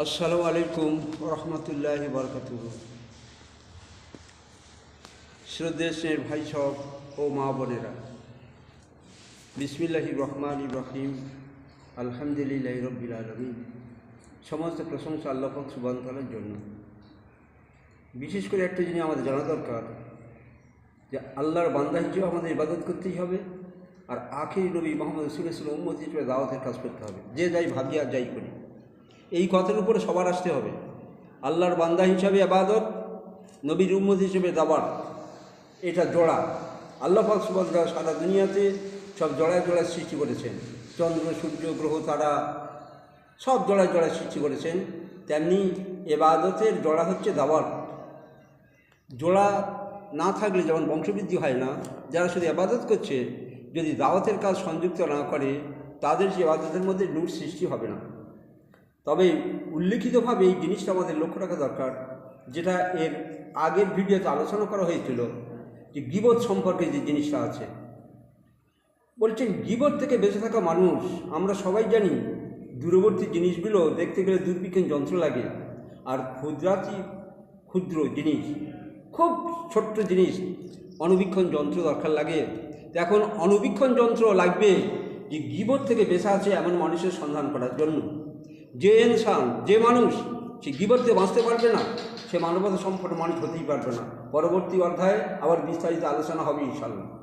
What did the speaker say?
আসসালামু আলাইকুম রহমতুল্লাহি বরকাতুহু। শ্রদ্ধেয় স্নেহের ভাই সব ও মা বোনেরা, বিসমিল্লাহির রহমানির রহিম, আলহামদুলিল্লাহি রাব্বিল আলামিন। সমস্ত প্রশংসা আল্লাহ পাক সুবহানাহু ওয়া তাআলার জন্য। বিশেষ করে একটা জিনিস আমাদের জানা দরকার যে আল্লাহর বান্দা হিসেবে আমাদের ইবাদত করতেই হবে, আর আখির নবী মুহাম্মদ রাসূলুল্লাহ সাল্লাল্লাহু আলাইহি ওয়াসাল্লাম উম্মত হিসেবে দাওয়াতের কাজ করতে হবে। যে যাই ভাবি আর যাই করি, এই কথার উপরে সবার আসতে হবে। আল্লাহর বান্দা হিসাবে ইবাদত, নবীর উম্মত হিসেবে দাওয়াত, এটা জোড়া। আল্লাহ পাক সুবহানাহু ওয়া তাআলা সারা দুনিয়াতে সব জোড়ায় জোড়ায় সৃষ্টি করেছেন। চন্দ্র, সূর্য, গ্রহ, তারা সব জোড়ায় জোড়ায় সৃষ্টি করেছেন। তেমনি ইবাদতের জোড়া হচ্ছে দাওয়াত। জোড়া না থাকলে যেমন বংশবৃদ্ধি হয় না, যারা শুধু ইবাদত করছে যদি দাওয়াতের কাজ সংযুক্ত না করে, তাদের যে ইবাদতের মধ্যে নূর সৃষ্টি হবে না। তবে উল্লেখিতভাবে এই জিনিসটা আমাদের লক্ষ্য রাখা দরকার, যেটা এর আগের ভিডিওতে আলোচনা করা হয়েছিল, যে গীবত সম্পর্কে যে জিনিসটা আছে। বলছেন গীবত থেকে বেঁচে থাকা মানুষ, আমরা সবাই জানি দূরবর্তী জিনিসগুলো দেখতে গেলে দূরবীক্ষণ যন্ত্র লাগে, আর ক্ষুদ্র জিনিস, খুব ছোট্ট জিনিস অণুবীক্ষণ যন্ত্র দরকার লাগে। এখন অণুবীক্ষণ যন্ত্র লাগবে যে গীবত থেকে বেঁচে আছে এমন মানুষের সন্ধান করার জন্য। যে ইনসান, যে মানুষ সে গীবতে বাঁচতে পারবে না, সে মানবতা সম্পন্ন মানুষ হতেই পারবে না। পরবর্তী অধ্যায়ে আবার বিস্তারিত আলোচনা হবে ইনশাআল্লাহ।